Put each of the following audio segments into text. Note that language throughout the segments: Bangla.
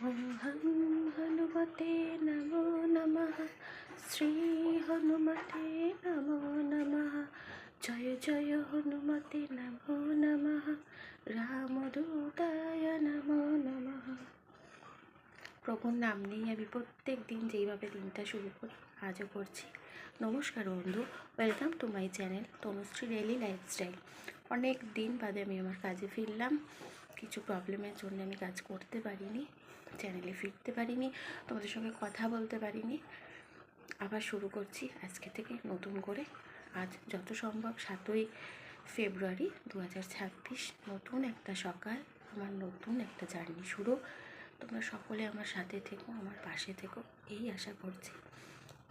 হং হং হনুমতে নমো নমঃ। শ্রী হনুমতে নমো নমঃ। জয় জয় হনুমতে নমো নমঃ। রামদূতায় নমো নমঃ। প্রভুর নাম নিয়ে আমি প্রত্যেক দিন যেইভাবে দিনটা শুরু করি আজও করছি। নমস্কার বন্ধু, welcome to my channel Tanushree daily lifestyle. অনেক দিন বাদে আমি আমার কাজে ফিরলাম। কিছু প্রবলেমের জন্য আমি কাজ করতে পারিনি, চ্যানেলে ফিরতে পারিনি, তোমাদের সঙ্গে কথা বলতে পারিনি। আবার শুরু করছি আজকে থেকে নতুন করে। আজ যত সম্ভব 7ই ফেব্রুয়ারি 2026, নতুন একটা সকাল, আমার নতুন একটা জার্নি শুরু। তোমরা সকলে আমার সাথে থেকো, আমার পাশে থেকো, এই আশা করছি।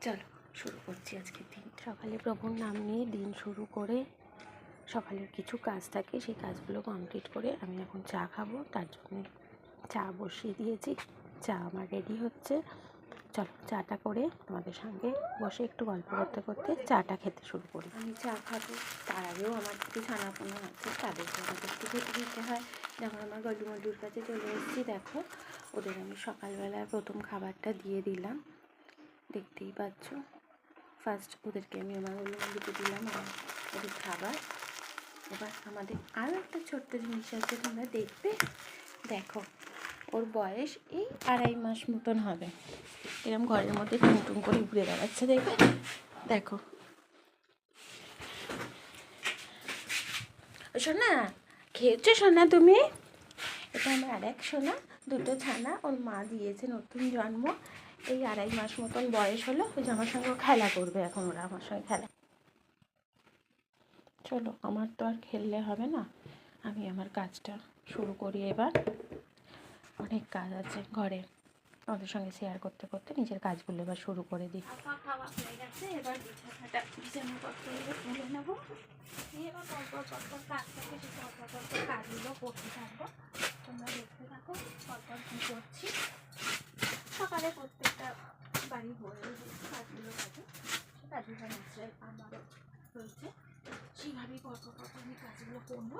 চলো শুরু করছি আজকের দিন। সকালে প্রভুর নাম নিয়ে দিন শুরু করে সকালের কিছু কাজ থাকে, সেই কাজগুলো কমপ্লিট করে আমি এখন চা খাবো। তার জন্য চা বসিয়ে দিয়েছি, চা আমার রেডি হচ্ছে। চলো চাটা করে তোমাদের সঙ্গে বসে একটু গল্প করতে করতে চাটা খেতে শুরু করি। আমি চা খাবো, তার আগেও আমার কিছু ছানাপোনা আছে, তাদেরকে আমাদের খেতে দিতে হয়। যেমন আমার গলুমডুর কাছে চলে এসেছি, দেখো ওদের আমি সকালবেলায় প্রথম খাবারটা দিয়ে দিলাম, দেখতেই পাচ্ছ। ফার্স্ট ওদেরকে আমি আমার গলুমডুতে দিলাম ওদের খাবার। এবার আমাদের আরও একটা ছোট্ট জিনিস আছে, তোমরা দেখবে। দেখো ওর বয়স এই 2.5 মাস মতন হবে। এরকম ঘরের মধ্যে টুনটুন করে ঘুরে বেড়াচ্ছে, দেখবে। দেখো সোনা, খেয়েছো সোনা তুমি? এটা আমার আর এক সোনা, দুটো ছানা ওর মা দিয়েছে, নতুন জন্ম। এই 2.5 মাস মতন বয়স হলো, ওই যে আমার সঙ্গে খেলা করবে এখন, ওরা আমার সঙ্গে খেলা। চলো, আমার তো আর খেললে হবে না, আমি আমার কাজটা শুরু করি এবার। অনেক কাজ আছে ঘরে, ওদের সঙ্গে শেয়ার করতে করতে নিজের কাজগুলো এবার শুরু করে দিই। খাওয়া হয়ে গেছে, এবার বিছানাপত্রগুলো তুলে নেবো। এবার পরপর কাজ থাকে, সেই পরপর কাজগুলো করতে থাকবো। তোমরা দেখতে থাকো পরপর কী করছি। সকালে প্রত্যেকটা বাড়ি হয়ে কাজগুলো থাকে, সে কাজগুলো ন্যাচারাল আমারও রয়েছে, সেইভাবেই পরপর আমি কাজগুলো করবো।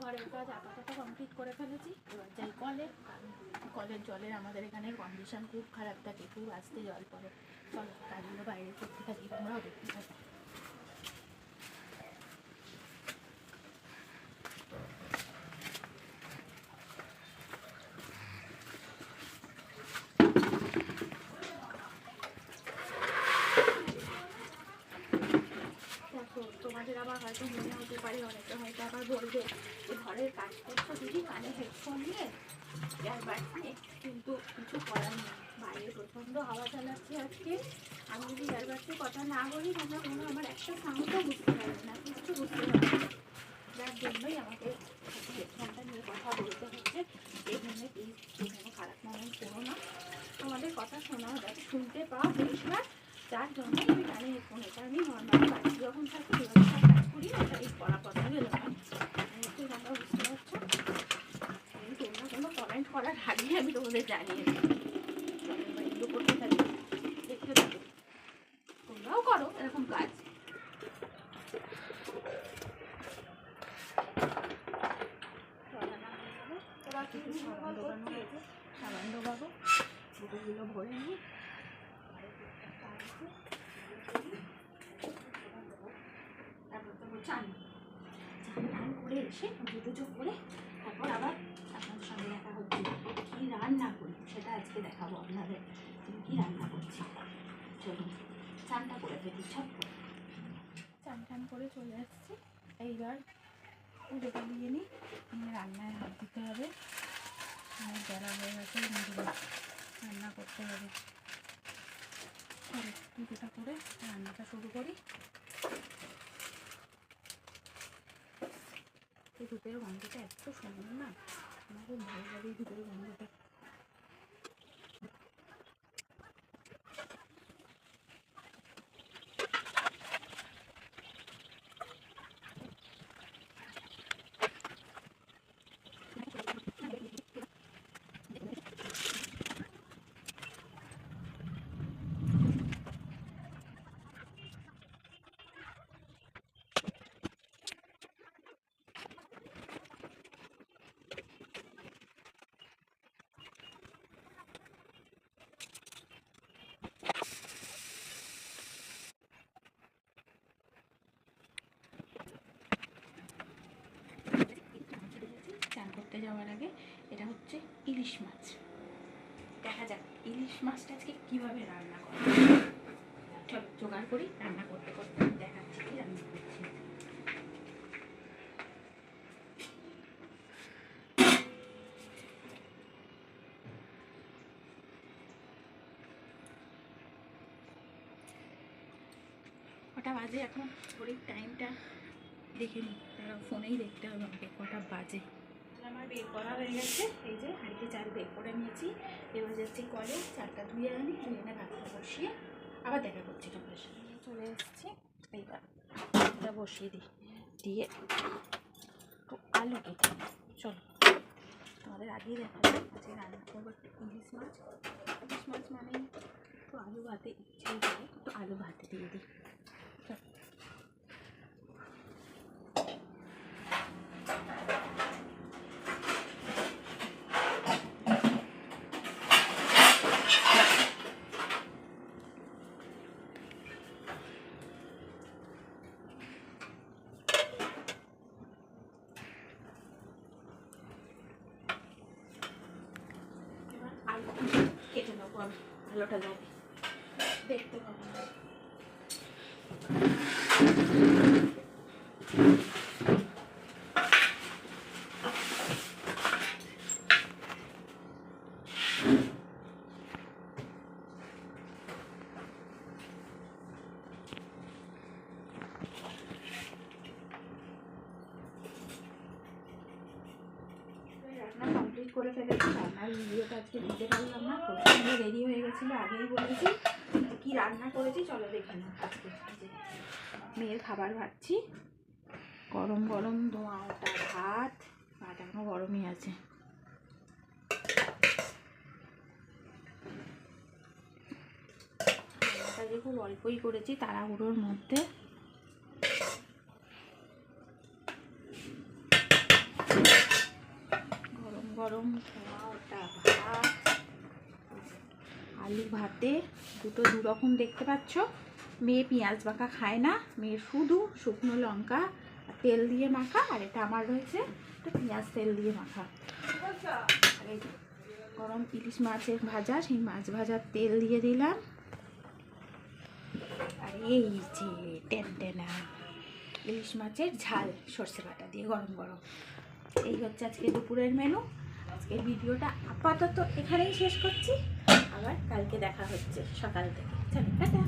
ঘরের কাজ আপাতত কমপ্লিট করে ফেলেছি, এবার যাই কলে। কলের জলের আমাদের এখানে কন্ডিশন খুব খারাপ থাকে, খুব আস্তে জল পড়ে। চলো কাজগুলো বাইরে করতে থাকি, তোমরাও দেখতে থাকি। তোমাদের আবার হয়তো মনে হতে পারে, অনেকে হয়তো আবার বলবে যে ঘরের কাজ করছো দিদি কানে হেডফোন নিয়ে, ইয়ারবাড নিয়ে, কিন্তু কিছু করার নেই। বাইরে প্রচণ্ড হাওয়া চালাচ্ছে আজকে। আমি যদি ইয়ারবাডকে কথা না বলি, তোমরা কোনো আমার একটা সাউন্ডও বুঝতে পারবে না, কিছু বুঝতে পারবে না। যার জন্যই আমাকে হেডফোনটা নিয়ে কথা বলতে হচ্ছে। এই জন্য প্লিজ কোনো খারাপ মনে করো না, তোমাদের কথা শোনাও যাতে শুনতে পাও পরিষ্কার, যার জন্যই আমি কানে হেডফোন। এটা আমি নর্মালি বাড়ি যখন থাকি কাজ করি না, এই করা কথা গেলো না, তোমরা বুঝতে পারছো। তোমরা কোনো কমেন্ট করার আগে আমি তোমাদের জানিয়ে দিই, এগুলো করতে থাকি, দেখতে থাকো, তোমরাও করো এরকম কাজ। সাবান ডোবাবো, দুটোগুলো ভরে নিই। তারপর তো চান করে এসে দুটো চোখ করে তারপর আবার দেখাবো আপনাদের কী রান্না করছি। চলুন চানটা করে ফেলি, সব করে চান টান করে চলে আসছি। এইবার পুজোটা দিয়ে নিই, রান্নায় হাত দিতে হবে। বেলা হয়ে গেছে, রান্না করতে হবে। চলো পুজোটা করে রান্নাটা শুরু করি। এই ধূপের গন্ধটা এত সুন্দর না, আমার খুব ভালো লাগে এই ধূপের গন্ধটা। চান করতে যাওয়ার আগে এটা হচ্ছে ইলিশ মাছ, দেখা যাক ইলিশ মাছটা আজকে কীভাবে রান্না করে। চলো জোগাড় করি, রান্না করতে করতে দেখাচ্ছি কি রান্না করছি। কটা বাজে এখন, ঘড়ির টাইমটা দেখে নিই, তারা ফোনেই দেখতে হবে আমাকে কটা বাজে। আমার বের করা হয়ে গেছে, এই যে হাঁড়িতে চাল বের করে নিয়েছি। এবার যাচ্ছি কলে, চালটা ধুয়ে আনি, ধুয়ে এনে ভাতটা বসিয়ে আবার দেখা করছি তোমাদের সাথে। চলে এসেছি, এইবার ভাতটা বসিয়ে দিই, দিয়ে একটু আলু কেটে চলো তোমাদের আগেই দেখা যায়। আজকে রান্না করবো একটু ইলিশ মাছ। ইলিশ মাছ মানে একটু আলু ভাতে ইচ্ছেই করে, একটু আলু ভাতে দিয়ে দিই। কেটে নেবো আমি, আলুটা যাবে দেখতে পাবো না। কমপ্লিট করে ফেলেছি, রান্নার ভিডিওটা আজকে দিতে পারলাম না, প্রচণ্ড রেডি হয়ে গেছিলো, আগেই বলেছি। কি রান্না করেছি চলো দেখে নাও। আজকে মেয়ের খাবার ভাবছি, গরম গরম ধোঁয়া ওটা ভাত, ভাত এখনো গরমই আছে। রান্নাটা যে খুব অল্পই করেছি তাড়াহুড়োর মধ্যে। গরম ধোঁয়া ওটা ভাত, আলু ভাতে দুটো দুরকম দেখতে পাচ্ছ। মেয়ে পেঁয়াজ মাখা খায় না, মেয়ের শুধু শুকনো লঙ্কা তেল দিয়ে মাখা, আর এটা আমার রয়েছে এটা পেঁয়াজ তেল দিয়ে মাখা। আর এই গরম ইলিশ মাছের ভাজা, সেই মাছ ভাজার তেল দিয়ে দিলাম। আর এই যে টেনটেনা ইলিশ মাছের ঝাল সর্ষে বাটা দিয়ে গরম গরম। এই হচ্ছে আজকে দুপুরের মেনু। আজকের ভিডিওটা আপাতত এখানেই শেষ করছি, আবার কালকে দেখা হচ্ছে সকাল থেকে। চলো টাটা।